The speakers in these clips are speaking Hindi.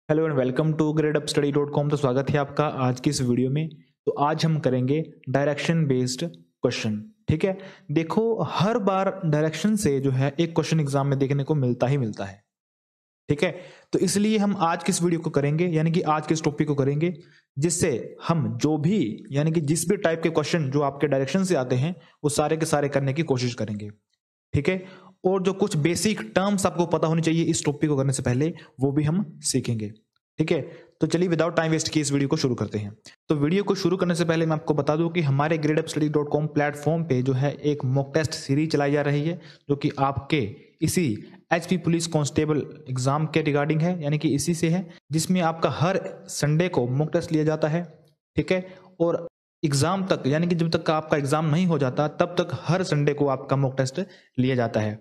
Hello and welcome to gradeupstudy.com। तो स्वागत है आपका आज की इस वीडियो में। तो आज हम करेंगे डायरेक्शन बेस्ड क्वेश्चन। ठीक है, देखो हर बार डायरेक्शन से जो है एक क्वेश्चन एग्जाम में देखने को मिलता ही मिलता है। ठीक है, तो इसलिए हम आज किस वीडियो को करेंगे, यानी कि आज के इस टॉपिक को करेंगे, जिससे हम जो भी यानी कि जिस भी टाइप के क्वेश्चन जो आपके डायरेक्शन से आते हैं वो सारे के सारे करने की कोशिश करेंगे। ठीक है, और जो कुछ बेसिक टर्म्स आपको पता होनी चाहिए इस टॉपिक को करने से पहले वो भी हम सीखेंगे। ठीक है, तो चलिए विदाउट टाइम वेस्ट किए इस वीडियो को शुरू करते हैं। तो वीडियो को शुरू करने से पहले मैं आपको बता दूं कि हमारे gradeupstudy.com प्लेटफॉर्म पे जो है एक मॉक टेस्ट सीरीज चलाई जा रही है, जो कि आपके इसी एचपी पुलिस कांस्टेबल एग्जाम के रिगार्डिंग है, यानी कि इसी से है, जिसमें आपका हर संडे को मॉक टेस्ट लिया जाता है। ठीक है, और एग्जाम तक यानी कि जब तक का आपका एग्जाम नहीं हो जाता तब तक हर संडे को आपका मॉक टेस्ट लिया जाता है।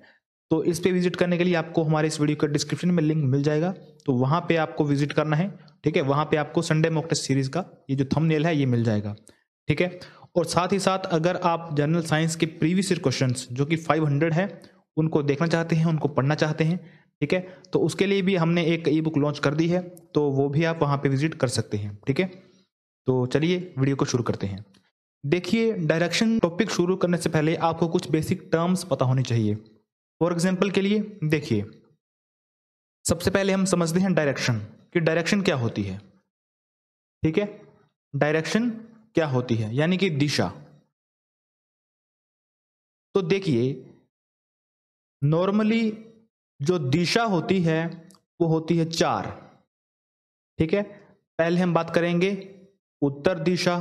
तो इस पे विजिट करने के लिए आपको हमारे इस वीडियो के डिस्क्रिप्शन में लिंक मिल जाएगा, तो वहां पे आपको विजिट करना है। ठीक है, वहां पे आपको संडे मॉक टेस्ट सीरीज का ये जो थंबनेल है ये मिल जाएगा। ठीक है, और साथ ही साथ अगर आप जनरल साइंस के प्रीवियस ईयर क्वेश्चंस जो कि 500 है उनको देखना चाहते हैं, उनको पढ़ना चाहते हैं, ठीक है, तो उसके लिए भी हमने एक ई बुक लॉन्च कर दी है, तो वो भी आप वहां पे विजिट कर सकते हैं। ठीक है, तो चलिए वीडियो को शुरू करते हैं। देखिए, डायरेक्शन टॉपिक शुरू करने से पहले आपको कुछ बेसिक टर्म्स पता होनी चाहिए। फॉर एग्जाम्पल के लिए देखिए, सबसे पहले हम समझते हैं डायरेक्शन कि डायरेक्शन क्या होती है। ठीक है, डायरेक्शन क्या होती है यानी कि दिशा। तो देखिए, नॉर्मली जो दिशा होती है वो होती है चार। ठीक है, पहले हम बात करेंगे उत्तर दिशा,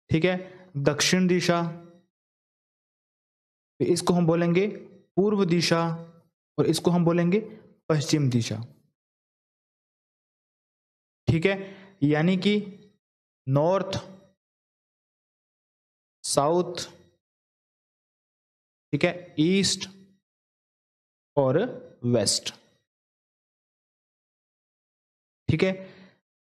ठीक है, दक्षिण दिशा, इसको हम बोलेंगे पूर्व दिशा, और इसको हम बोलेंगे पश्चिम दिशा। ठीक है, यानी कि नॉर्थ, साउथ, ठीक है, ईस्ट और वेस्ट। ठीक है,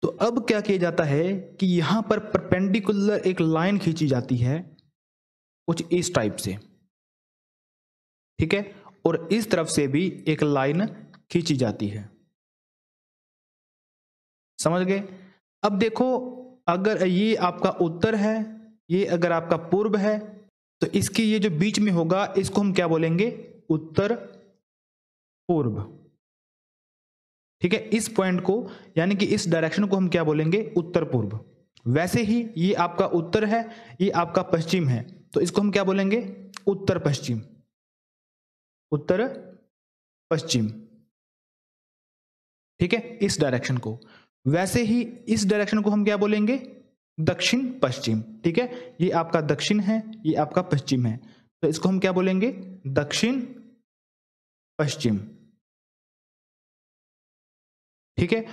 तो अब क्या किया जाता है कि यहां पर परपेंडिकुलर एक लाइन खींची जाती है कुछ इस टाइप से। ठीक है, और इस तरफ से भी एक लाइन खींची जाती है। समझ गए? अब देखो, अगर ये आपका उत्तर है, ये अगर आपका पूर्व है, तो इसकी ये जो बीच में होगा इसको हम क्या बोलेंगे? उत्तर पूर्व। ठीक है, इस पॉइंट को यानी कि इस डायरेक्शन को हम क्या बोलेंगे? उत्तर पूर्व। वैसे ही ये आपका उत्तर है, ये आपका पश्चिम है, तो इसको हम क्या बोलेंगे? उत्तर पश्चिम। उत्तर पश्चिम। ठीक है, इस डायरेक्शन को। वैसे ही इस डायरेक्शन को हम क्या बोलेंगे? दक्षिण पश्चिम। ठीक है, ये आपका दक्षिण है, ये आपका पश्चिम है, तो इसको हम क्या बोलेंगे? दक्षिण पश्चिम। ठीक है,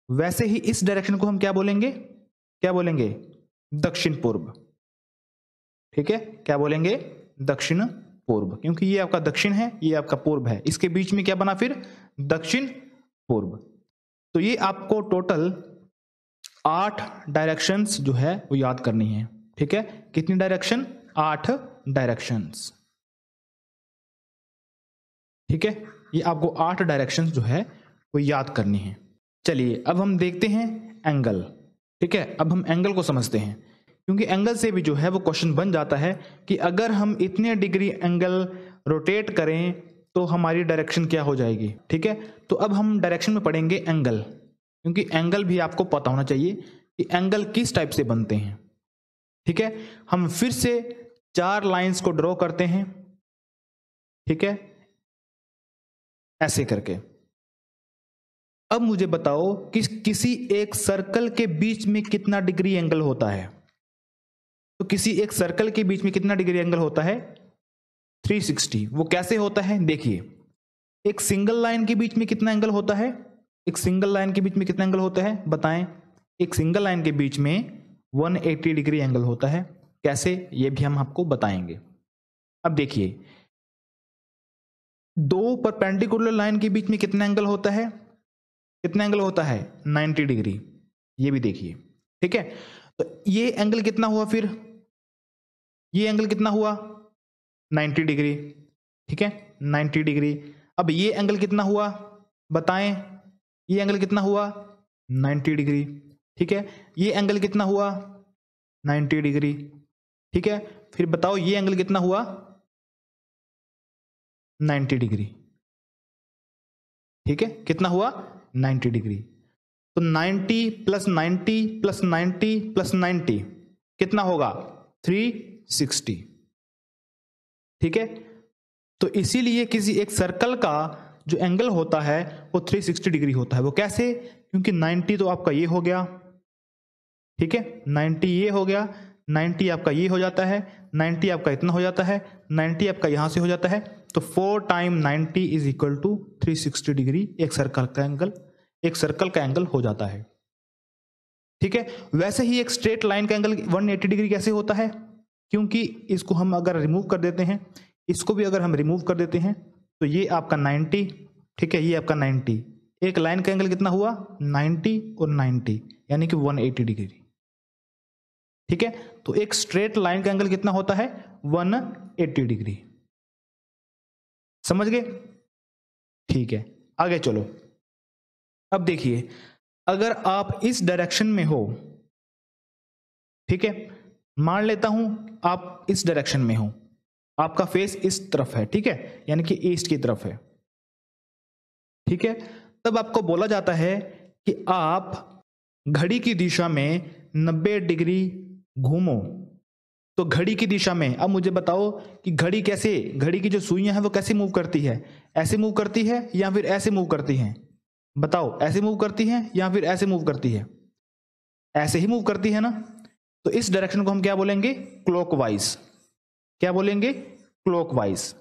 वैसे ही इस डायरेक्शन को हम क्या बोलेंगे? क्या बोलेंगे? दक्षिण पूर्व। ठीक है, क्या बोलेंगे? दक्षिण पूर्व, क्योंकि ये आपका दक्षिण है, ये आपका पूर्व है, इसके बीच में क्या बना फिर? दक्षिण पूर्व। तो ये आपको टोटल 8 डायरेक्शंस जो है वो याद करनी है। ठीक है, कितनी डायरेक्शन? 8 डायरेक्शंस। ठीक है, ये आपको 8 डायरेक्शंस जो है वो याद करनी है। चलिए अब हम देखते हैं एंगल। ठीक है, अब हम एंगल को समझते हैं, क्योंकि एंगल से भी जो है वो क्वेश्चन बन जाता है कि अगर हम इतने डिग्री एंगल रोटेट करें तो हमारी डायरेक्शन क्या हो जाएगी। ठीक है, तो अब हम डायरेक्शन में पढ़ेंगे एंगल, क्योंकि एंगल भी आपको पता होना चाहिए कि एंगल किस टाइप से बनते हैं। ठीक है, हम फिर से 4 लाइंस को ड्रॉ करते हैं। ठीक है, ऐसे करके। अब मुझे बताओ कि किसी एक सर्कल के बीच में कितना डिग्री एंगल होता है। तो किसी एक सर्कल के बीच में कितना डिग्री एंगल होता है? 360। वो कैसे होता है? देखिए, एक सिंगल लाइन के बीच में कितना एंगल होता है? एक सिंगल लाइन के बीच में कितना एंगल होता है बताएं? एक सिंगल लाइन के बीच में 180 डिग्री एंगल होता है। कैसे, ये भी हम आपको बताएंगे। अब देखिए, दो परपेंडिकुलर लाइन के बीच में कितना एंगल होता है? कितना एंगल होता है? 90 डिग्री। ये भी देखिए। ठीक है, तो ये एंगल कितना हुआ फिर? ये एंगल कितना हुआ? 90 डिग्री। ठीक है, 90 डिग्री। अब ये एंगल कितना हुआ बताएं? ये एंगल कितना हुआ 90 डिग्री, ठीक है। ये एंगल कितना हुआ 90 डिग्री, ठीक है। फिर बताओ ये एंगल कितना हुआ 90 डिग्री, ठीक है। कितना हुआ 90 डिग्री। तो 90 प्लस 90 प्लस 90 प्लस 90 कितना होगा 360, ठीक है। तो इसीलिए किसी एक सर्कल का जो एंगल होता है वो 360 डिग्री होता है। वो कैसे? क्योंकि 90 तो आपका ये हो गया, ठीक है, 90 ये हो गया, 90 आपका ये हो जाता है, 90 आपका इतना हो जाता है, 90 आपका यहां से हो जाता है। तो 4 time 90 is equal to 360 degree एक सर्कल का एंगल हो जाता है, ठीक है। वैसे ही एक स्ट्रेट लाइन का एंगल 180 डिग्री कैसे होता है? क्योंकि इसको हम अगर रिमूव कर देते हैं, इसको भी अगर हम रिमूव कर देते हैं तो ये आपका 90, ठीक है, ये आपका 90, एक लाइन का एंगल कितना हुआ 90 और 90 यानी कि 180 डिग्री, ठीक है। तो एक स्ट्रेट लाइन का एंगल कितना होता है 180 डिग्री। समझ गए? ठीक है, आगे चलो। अब देखिए, अगर आप इस डायरेक्शन में हो, ठीक है, मान लेता हूं आप इस डायरेक्शन में हो, आपका फेस इस तरफ है, ठीक है, यानी कि ईस्ट की तरफ है, ठीक है। तब आपको बोला जाता है कि आप घड़ी की दिशा में 90 डिग्री घूमो। तो घड़ी की दिशा में, अब मुझे बताओ कि घड़ी की जो सुइयां हैं वो कैसे मूव करती है? ऐसे मूव करती है या फिर ऐसे मूव करती हैं? बताओ, ऐसे मूव करती है या फिर ऐसे मूव करती है? ऐसे ही मूव करती है ना। तो इस डायरेक्शन को हम क्या बोलेंगे? क्लॉकवाइज। क्या बोलेंगे? क्लॉकवाइज,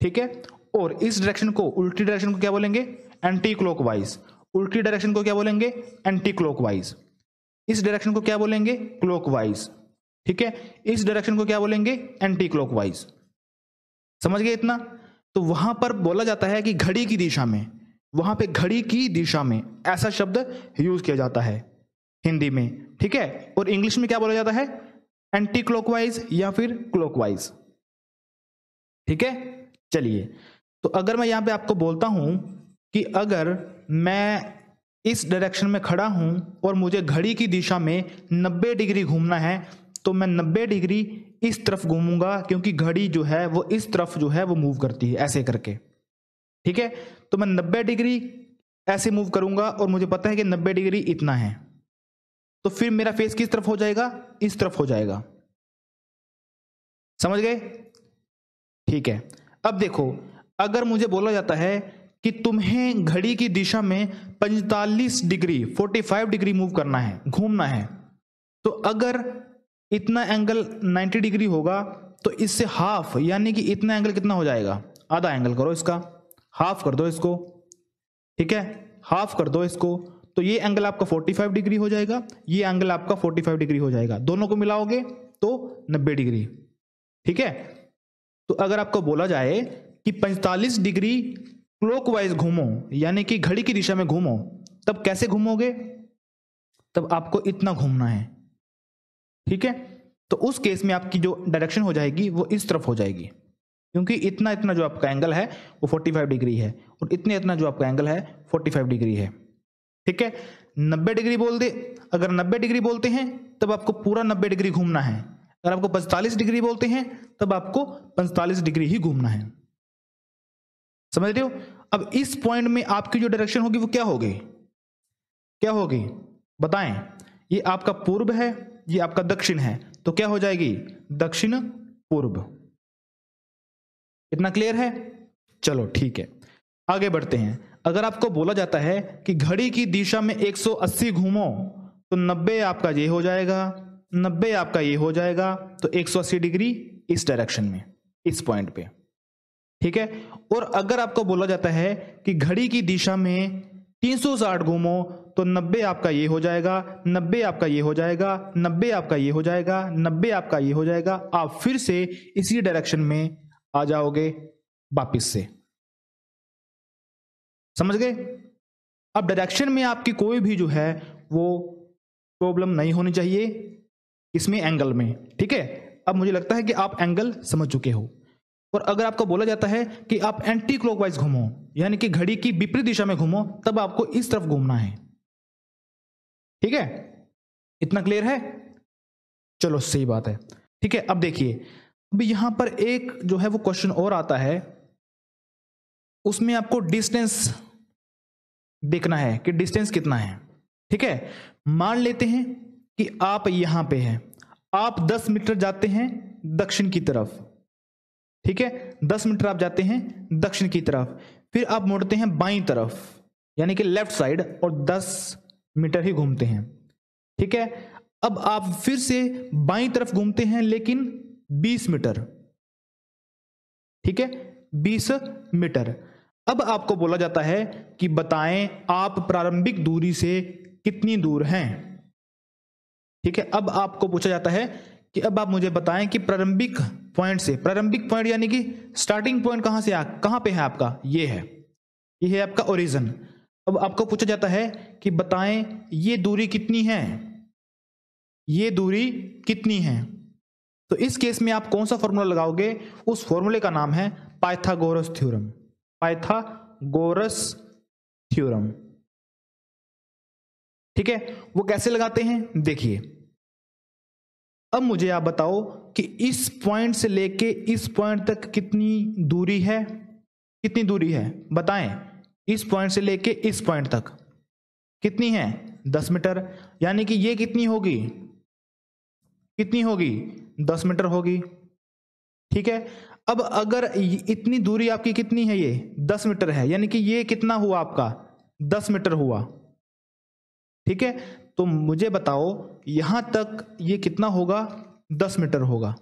ठीक है। और इस डायरेक्शन को, उल्टी डायरेक्शन को क्या बोलेंगे? Anti clockwise. उल्टी डायरेक्शन को क्या बोलेंगे? Anti clockwise. इस डायरेक्शन को क्या बोलेंगे? क्लॉकवाइज, ठीक है। इस डायरेक्शन को क्या बोलेंगे? Anti clockwise. समझ गए इतना? तो वहां पर बोला जाता है कि घड़ी की दिशा में, वहां पे घड़ी की दिशा में ऐसा शब्द यूज किया जाता है हिंदी में, ठीक है। और इंग्लिश में क्या बोला जाता है? एंटी क्लॉकवाइज या फिर क्लॉकवाइज, ठीक है। चलिए, तो अगर मैं यहां पे आपको बोलता हूं कि अगर मैं इस डायरेक्शन में खड़ा हूं और मुझे घड़ी की दिशा में 90 डिग्री घूमना है, तो मैं 90 डिग्री इस तरफ घूमूंगा, क्योंकि घड़ी जो है वो इस तरफ जो है वो मूव करती है ऐसे करके, ठीक है। तो मैं 90 डिग्री ऐसे मूव करूंगा और मुझे पता है कि 90 डिग्री इतना है, तो फिर मेरा फेस किस तरफ हो जाएगा? इस तरफ हो जाएगा। समझ गए? ठीक है। अब देखो, अगर मुझे बोला जाता है कि तुम्हें घड़ी की दिशा में 45 डिग्री 45 डिग्री मूव करना है, घूमना है, तो अगर इतना एंगल 90 डिग्री होगा तो इससे हाफ, यानी कि इतना एंगल कितना हो जाएगा? आधा एंगल करो इसका, हाफ कर दो इसको, ठीक है, हाफ कर दो इसको। तो ये एंगल आपका 45 डिग्री हो जाएगा, ये एंगल आपका 45 डिग्री हो जाएगा, दोनों को मिलाओगे तो 90 डिग्री, ठीक है। तो अगर आपको बोला जाए कि 45 डिग्री क्लॉकवाइज घूमो, यानी कि घड़ी की दिशा में घूमो, तब कैसे घूमोगे? तब आपको इतना घूमना है, ठीक है। तो उस केस में आपकी जो डायरेक्शन हो जाएगी वो इस तरफ हो जाएगी, क्योंकि इतना इतना जो आपका एंगल है वो 45 डिग्री है और इतने इतना जो आपका एंगल है 45 डिग्री है, ठीक है। 90 डिग्री बोल दे, अगर 90 डिग्री बोलते हैं तब आपको पूरा 90 डिग्री घूमना है। अगर आपको 45 डिग्री बोलते हैं तब आपको 45 डिग्री ही घूमना है। समझ रहे हो? अब इस पॉइंट में आपकी जो डायरेक्शन होगी वो क्या होगी? क्या होगी बताएं? ये आपका पूर्व है, ये आपका दक्षिण है, तो क्या हो जाएगी? दक्षिण पूर्व। इतना क्लियर है? चलो ठीक है, आगे बढ़ते हैं। अगर आपको बोला जाता है कि घड़ी की दिशा में 180 घूमो, तो 90 आपका ये हो जाएगा, 90 आपका ये हो जाएगा, तो 180 डिग्री इस डायरेक्शन में, इस पॉइंट पे, ठीक है। और अगर आपको बोला जाता है कि घड़ी की दिशा में 360 घूमो, तो 90 आपका ये हो जाएगा, 90 आपका ये हो जाएगा, 90 आपका ये हो जाएगा, 90 आपका ये हो जाएगा। आप फिर से इसी डायरेक्शन में आ जाओगे वापिस से। समझ गए? अब डायरेक्शन में आपकी कोई भी जो है वो प्रॉब्लम नहीं होनी चाहिए, इसमें एंगल में, ठीक है। अब मुझे लगता है कि आप एंगल समझ चुके हो। और अगर आपको बोला जाता है कि आप एंटी क्लॉकवाइज घूमो, यानी कि घड़ी की विपरीत दिशा में घूमो, तब आपको इस तरफ घूमना है। ठीक है, इतना क्लियर है? चलो सही बात है। ठीक है, अब देखिए, अब यहां पर एक जो है वो क्वेश्चन और आता है, उसमें आपको डिस्टेंस देखना है कि डिस्टेंस कितना है। ठीक है, मान लेते हैं कि आप यहां पे हैं, आप 10 मीटर जाते हैं दक्षिण की तरफ। ठीक है, 10 मीटर आप जाते हैं दक्षिण की तरफ, फिर आप मुड़ते हैं बाईं तरफ यानी कि लेफ्ट साइड और 10 मीटर ही घूमते हैं। ठीक है, अब आप फिर से बाईं तरफ घूमते हैं लेकिन 20 मीटर। ठीक है, 20 मीटर। अब आपको बोला जाता है कि बताएं आप प्रारंभिक दूरी से कितनी दूर हैं। ठीक है, अब आपको पूछा जाता है कि अब आप मुझे बताएं कि प्रारंभिक पॉइंट से, प्रारंभिक पॉइंट यानी कि स्टार्टिंग पॉइंट कहां पे है आपका, ये है आपका ओरिजिन। अब आपको पूछा जाता है कि बताएं ये दूरी कितनी है, ये दूरी कितनी है। तो इस केस में आप कौन सा फॉर्मूला लगाओगे? उस फॉर्मूले का नाम है पाइथागोरस थ्योरम। Pythagoras theorem. ठीक है, वो कैसे लगाते हैं देखिए। अब मुझे आप बताओ कि इस पॉइंट से लेके इस पॉइंट तक कितनी दूरी है, कितनी दूरी है बताएं। इस पॉइंट से लेके इस पॉइंट तक कितनी है? 10 मीटर। यानी कि ये कितनी होगी, कितनी होगी? 10 मीटर होगी। ठीक है, अब अगर इतनी दूरी आपकी कितनी है, ये 10 मीटर है, यानी कि ये कितना हुआ आपका? 10 मीटर हुआ। ठीक है, तो मुझे बताओ यहां तक ये कितना होगा? 10 मीटर होगा।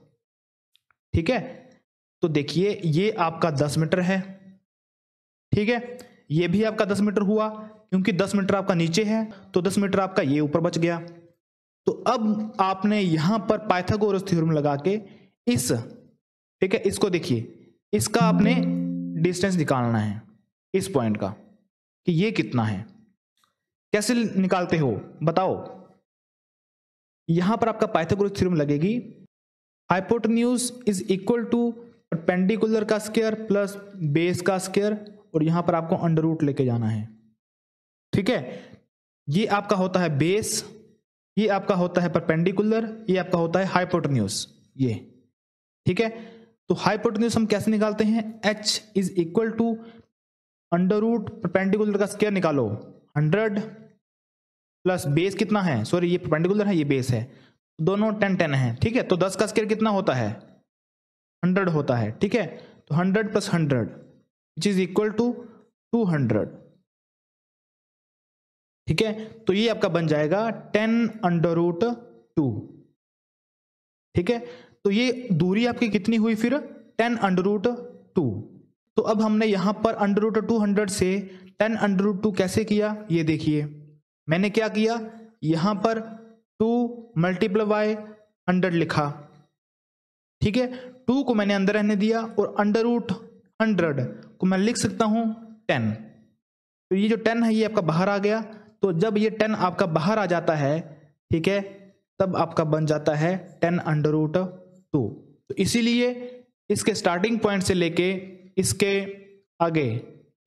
ठीक है, तो देखिए ये आपका 10 मीटर है। ठीक है, ये भी आपका 10 मीटर हुआ, क्योंकि 10 मीटर आपका नीचे है तो 10 मीटर आपका ये ऊपर बच गया। तो अब आपने यहां पर पाइथागोरस थ्योरम लगा के इस, ठीक है, इसको देखिए, इसका आपने डिस्टेंस निकालना है इस पॉइंट का कि ये कितना है। कैसे निकालते हो बताओ? यहां पर आपका पाइथागोरस थ्योरम लगेगी, hypotenuse is equal to perpendicular का स्क्वायर प्लस बेस का स्क्वायर, और यहां पर आपको अंडर रूट लेके जाना है। ठीक है, ये आपका होता है बेस, ये आपका होता है परपेंडिकुलर, ये आपका होता है हाइपोटेन्यूज ये। ठीक है, तो हाइपोटेन्यूज हम कैसे निकालते हैं? h is equal to under root perpendicular का स्क्वायर निकालो 100 प्लस बेस कितना है, सॉरी ये परपेंडिकुलर है ये बेस है, दोनों 10 10 है। ठीक है, तो 10 का स्क्वायर कितना होता है? 100 होता है। ठीक है, तो 100 plus 100 which is equal to 200। ठीक है, तो ये आपका बन जाएगा 10 अंडर रूट 2। ठीक है, तो ये दूरी आपकी कितनी हुई फिर? 10 अंडर रूट 2। तो अब हमने यहां पर अंडर रूट 200 से 10 अंडर रूट 2 कैसे किया, ये देखिए। मैंने क्या किया, यहां पर 2 मल्टीप्लाई बाय 100 लिखा। ठीक है, 2 को मैंने अंदर रहने दिया और अंडर रूट 100 को मैं लिख सकता हूं 10। तो ये जो 10 है ये आपका बाहर आ गया। तो जब ये 10 आपका बाहर आ जाता है, ठीक है, तब आपका बन जाता है 10 अंडर रूट 2। तो इसीलिए इसके स्टार्टिंग पॉइंट से लेके इसके आगे,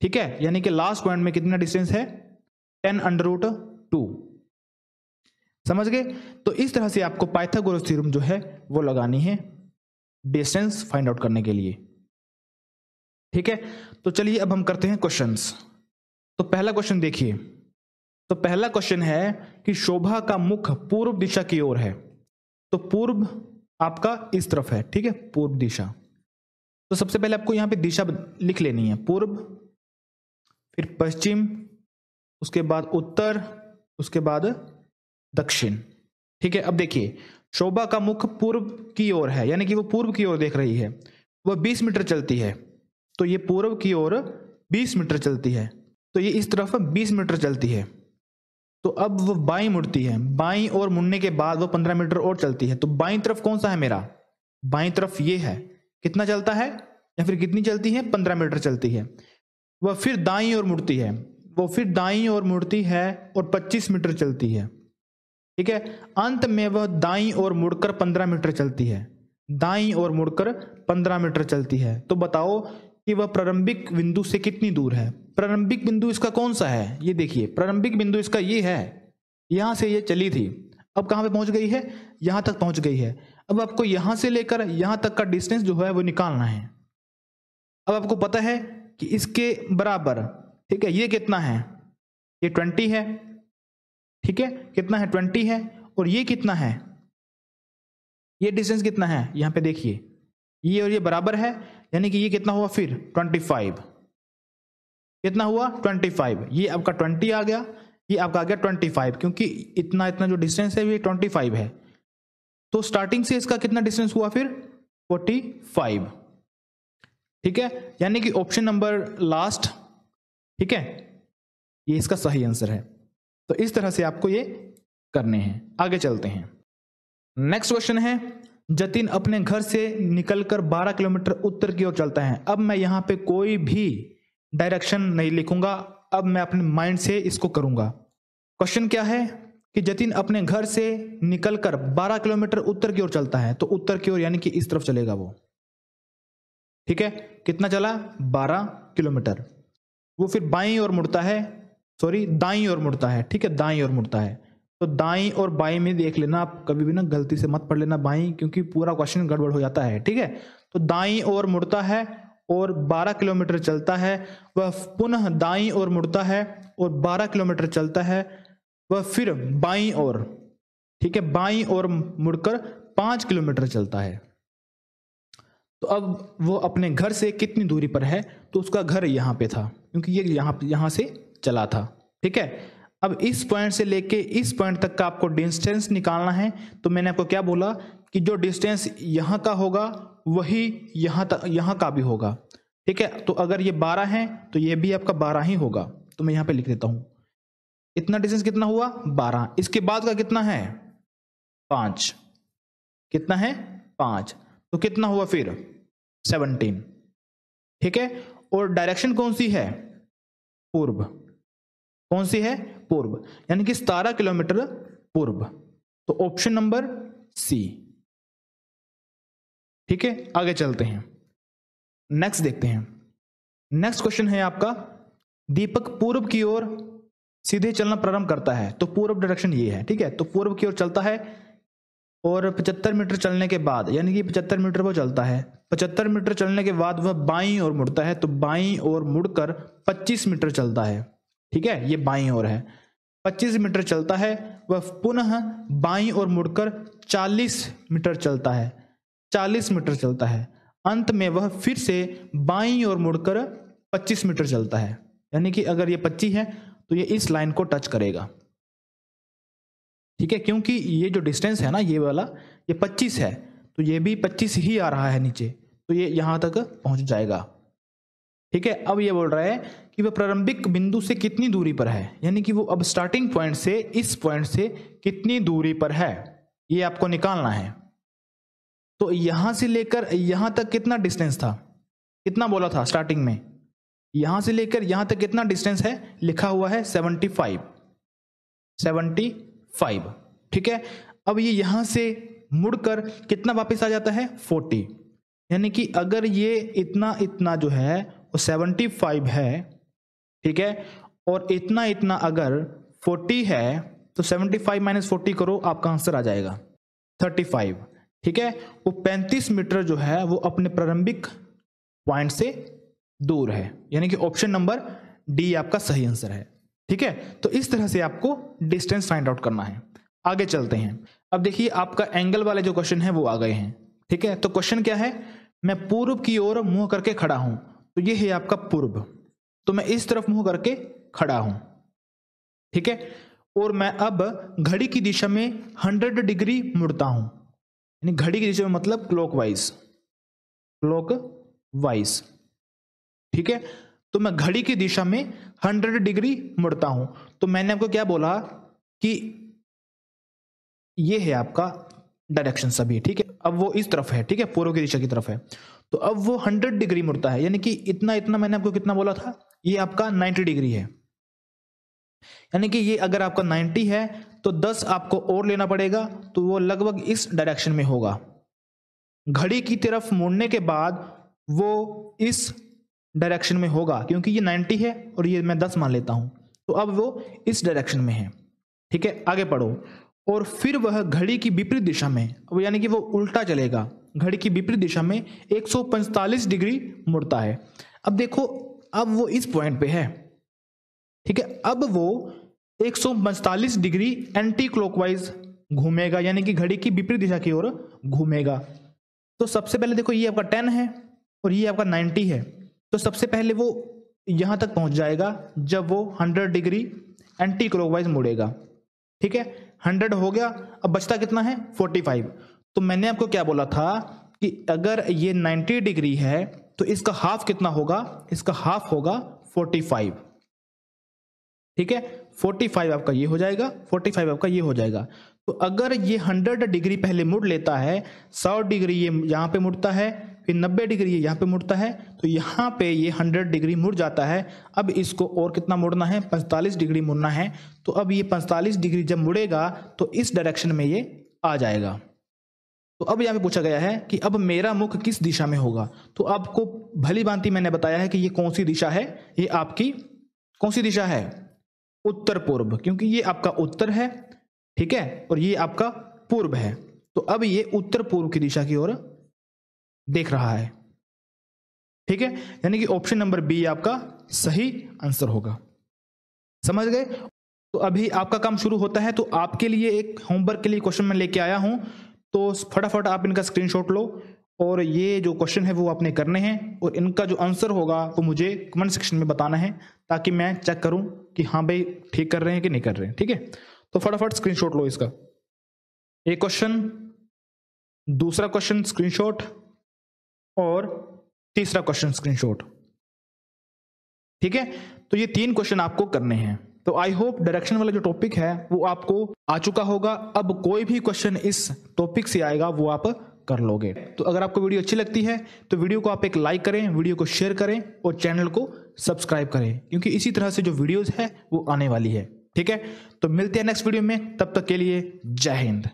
ठीक है, यानी कि लास्ट पॉइंट में कितना डिस्टेंस है? 10 अंडर रूट 2। समझ गए? तो इस तरह से आपको पाइथागोरस थ्योरम जो है वो लगानी है डिस्टेंस फाइंड आउट करने के लिए। ठीक है, तो चलिए अब हम करते हैं क्वेश्चंस। तो पहला क्वेश्चन देखिए। तो पहला क्वेश्चन है कि शोभा का मुख पूर्व दिशा की ओर है। तो पूर्व आपका इस तरफ है। ठीक है, पूर्व दिशा। तो सबसे पहले आपको यहां पे दिशा लिख लेनी है, पूर्व, फिर पश्चिम, उसके बाद उत्तर, उसके बाद दक्षिण। ठीक है, अब देखिए शोभा का मुख पूर्व की ओर है, यानी कि वो पूर्व की ओर देख रही है, वह 20 मीटर चलती है। तो ये पूर्व की ओर 20 मीटर चलती है, तो ये इस तरफ 20 मीटर चलती है। तो अब वो बाईं मुड़ती है, बाईं ओर मुड़ने के बाद वो 15 मीटर और चलती है। तो बाईं तरफ कौन सा है मेरा? बाईं तरफ ये है। कितना चलता है या फिर कितनी चलती है? 15 मीटर चलती है। वह फिर दाईं ओर मुड़ती है, वो फिर दाईं ओर मुड़ती है और 25 मीटर चलती है। ठीक है, अंत में वह दाईं ओर मुड़कर 15 मीटर चलती है, दाईं ओर मुड़कर 15 मीटर चलती है। तो बताओ कि वह प्रारंभिक बिंदु से कितनी दूर है। प्रारंभिक बिंदु इसका कौन सा है, ये देखिए प्रारंभिक बिंदु इसका ये है, यहां से ये चली थी, अब कहां पे पहुंच गई है, यहां तक पहुंच गई है। अब आपको यहां से लेकर यहां तक का डिस्टेंस जो है वो निकालना है। अब आपको पता है कि इसके बराबर, ठीक है, ये कितना है, ये 20 है, ठीक है, कितना है 20 है, और ये कितना है, ये डिस्टेंस कितना है, यहां पे देखिए ये और ये बराबर है, यानी कि ये कितना हुआ फिर 25, कितना हुआ 25, ये आपका 20 आ गया, ये आपका आ गया 25, क्योंकि इतना इतना जो डिस्टेंस है ये 25 है। तो स्टार्टिंग से इसका कितना डिस्टेंस हुआ फिर 45, ठीक है, यानी कि ऑप्शन नंबर लास्ट, ठीक है, ये इसका सही आंसर है। तो इस तरह से आपको ये करने हैं। आगे चलते हैं। नेक्स्ट क्वेश्चन है, जतिन अपने घर से निकलकर 12 किलोमीटर उत्तर की ओर चलता है। अब मैं यहां पे कोई भी डायरेक्शन नहीं लिखूंगा, अब मैं अपने माइंड से इसको करूंगा। क्वेश्चन क्या है कि जतिन अपने घर से निकलकर 12 किलोमीटर उत्तर की ओर चलता है। तो उत्तर की ओर यानी कि इस तरफ चलेगा वो, ठीक है, कितना चला 12 किलोमीटर। वो फिर बाईं ओर मुड़ता है, सॉरी दाईं ओर मुड़ता है, ठीक है, दाईं ओर मुड़ता है। तो दाईं और बाईं में देख लेना, आप कभी भी ना गलती से मत पढ़ लेना बाईं, क्योंकि पूरा क्वेश्चन गड़बड़ हो जाता है, ठीक है। तो दाईं ओर मुड़ता है और 12 किलोमीटर चलता है, वह पुनः दाईं ओर मुड़ता है और 12 किलोमीटर चलता है, वह फिर बाईं ओर, ठीक है, बाईं ओर मुड़कर 5 किलोमीटर चलता है। तो अब वो अपने घर से कितनी दूरी पर है, तो उसका घर यहां पे था, क्योंकि ये यहां से चला था, ठीक है। अब इस पॉइंट से लेके इस पॉइंट तक का आपको डिस्टेंस निकालना है। तो मैंने आपको क्या बोला कि जो डिस्टेंस यहां का होगा वही यहां का भी होगा, ठीक है। तो अगर ये 12 है तो ये भी आपका 12 ही होगा। तो मैं यहां पे लिख देता हूं, इतना डिस्टेंस कितना हुआ 12, इसके बाद का कितना है 5, कितना है 5, तो कितना हुआ फिर 17, ठीक है। और डायरेक्शन कौन सी है, पूर्व, कौन सी है, पूर्व, यानी कि 17 किलोमीटर पूर्व। तो ऑप्शन नंबर सी, ठीक है। आगे चलते हैं, नेक्स्ट देखते हैं। नेक्स्ट क्वेश्चन है आपका, दीपक पूर्व की ओर सीधे चलना प्रारंभ करता है। तो पूर्व डायरेक्शन ये है, ठीक है। तो पूर्व की ओर चलता है और 75 मीटर चलने के बाद, यानी कि 75 मीटर वो चलता है, 75 मीटर चलने के बाद वह बाईं ओर मुड़ता है। तो बाईं ओर मुड़कर 25 मीटर चलता है, ठीक है, ये बाईं ओर है, 25 मीटर चलता है, वह पुनः बाईं ओर मुड़कर 40 मीटर चलता है, 40 मीटर चलता है। अंत में वह फिर से बाईं ओर मुड़कर 25 मीटर चलता है, यानी कि अगर ये 25 है तो ये इस लाइन को टच करेगा, ठीक है, क्योंकि ये जो डिस्टेंस है ना ये वाला, ये 25 है, तो ये भी 25 ही आ रहा है नीचे, तो ये यहां तक पहुंच जाएगा, ठीक है। अब ये बोल रहा है कि वह प्रारंभिक बिंदु से कितनी दूरी पर है, यानी कि वो अब स्टार्टिंग पॉइंट से इस पॉइंट से कितनी दूरी पर है, ये आपको निकालना है। तो यहां से लेकर यहां तक कितना डिस्टेंस था, कितना बोला था स्टार्टिंग में, यहां से लेकर यहां तक कितना डिस्टेंस है, लिखा हुआ है 75, ठीक है। अब ये यहां से मुड़कर कितना वापस आ जाता है 40, यानी कि अगर ये इतना इतना जो है वो 75 है, ठीक है, और इतना इतना अगर 40 है, तो 75 माइनस 40 करो, आपका आंसर आ जाएगा 35, ठीक है। वो 35 मीटर जो है वो अपने प्रारंभिक पॉइंट से दूर है, यानी कि ऑप्शन नंबर डी आपका सही आंसर है, ठीक है। तो इस तरह से आपको डिस्टेंस फाइंड आउट करना है। आगे चलते हैं। अब देखिए आपका एंगल वाले जो क्वेश्चन है वो आ गए हैं, ठीक है। तो क्वेश्चन क्या है, मैं पूर्व की ओर मुंह करके खड़ा हूं। तो ये है आपका पूर्व, तो मैं इस तरफ मुंह करके खड़ा हूं, ठीक है। और मैं अब घड़ी की दिशा में 100 डिग्री मुड़ता हूं, यानी घड़ी की दिशा में मतलब क्लॉकवाइज, ठीक है। तो मैं घड़ी की दिशा में 100 डिग्री मुड़ता हूं। तो मैंने आपको क्या बोला कि ये है आपका डायरेक्शन सभी, ठीक है। अब वो इस तरफ है, ठीक है, पूर्व की दिशा की तरफ है। तो अब वो 100 डिग्री मुड़ता है, यानी कि इतना इतना मैंने आपको कितना बोला था, ये आपका 90 डिग्री है, यानी कि ये अगर आपका 90 है तो 10 आपको और लेना पड़ेगा, तो वो लगभग इस डायरेक्शन में होगा। घड़ी की तरफ मुड़ने के बाद वो इस डायरेक्शन में होगा, क्योंकि ये 90 है और ये मैं 10 मान लेता हूं, तो अब वो इस डायरेक्शन में है। ठीक है, आगे पढ़ो। और फिर वह घड़ी की विपरीत दिशा में, यानी कि वो उल्टा चलेगा, घड़ी की विपरीत दिशा में 145 डिग्री मुड़ता है। अब देखो, अब वो इस पॉइंट पे है। ठीक है, अब वो 145 डिग्री एंटी क्लॉकवाइज घूमेगा, यानी कि घड़ी की विपरीत दिशा की ओर घूमेगा। तो सबसे पहले देखो, ये आपका 10 है और ये आपका 90 है, तो सबसे पहले वो यहां तक पहुंच जाएगा जब वो 100 डिग्री एंटी क्लॉकवाइज मुड़ेगा। ठीक है, 100 हो गया, अब बचता कितना है 45। तो मैंने आपको क्या बोला था कि अगर ये 90 डिग्री है तो इसका हाफ कितना होगा, इसका हाफ होगा 45। ठीक है, 45 आपका ये हो जाएगा, 45 आपका ये हो जाएगा। तो अगर ये 100 डिग्री पहले मुड़ लेता है, 100 डिग्री ये यहां पे मुड़ता है, फिर 90 डिग्री ये यहां पे मुड़ता है, तो यहां पे ये 100 डिग्री मुड़ जाता है। अब इसको और कितना मुड़ना है, 45 डिग्री मुड़ना है। तो अब ये 45 डिग्री जब मुड़ेगा तो इस डायरेक्शन में ये आ जाएगा। तो अब यहां पे पूछा गया है कि अब मेरा मुख किस दिशा में होगा। तो आपको भली भांति मैंने बताया है कि ये कौन सी दिशा है, ये आपकी कौन सी दिशा है, उत्तर पूर्व, क्योंकि ये आपका उत्तर है। ठीक है, और ये आपका पूर्व है, तो अब ये उत्तर पूर्व की दिशा की ओर देख रहा है। ठीक है, यानी कि ऑप्शन नंबर बी आपका सही आंसर होगा। समझ गए? तो अभी आपका काम शुरू होता है। तो आपके लिए एक होमवर्क के लिए क्वेश्चन मैं लेके आया हूं, तो फटाफट आप इनका स्क्रीनशॉट लो और ये जो क्वेश्चन है वो आपने करने हैं, और इनका जो आंसर होगा वो मुझे कमेंट सेक्शन में बताना है, ताकि मैं चेक करूं कि हाँ भाई ठीक कर रहे हैं कि नहीं कर रहे हैं। ठीक है, तो फटाफट स्क्रीनशॉट लो इसका, एक क्वेश्चन, दूसरा क्वेश्चन स्क्रीनशॉट, और तीसरा क्वेश्चन स्क्रीनशॉट। ठीक है, तो ये 3 क्वेश्चन आपको करने हैं। तो आई होप डायरेक्शन वाला जो टॉपिक है वो आपको आ चुका होगा। अब कोई भी क्वेश्चन इस टॉपिक से आएगा वो आप कर लोगे। तो अगर आपको वीडियो अच्छी लगती है तो वीडियो को आप एक लाइक करें, वीडियो को शेयर करें और चैनल को सब्सक्राइब करें, क्योंकि इसी तरह से जो वीडियोस है वो आने वाली है। ठीक है, तो मिलते हैं नेक्स्ट वीडियो में, तब तक के लिए जय हिंद।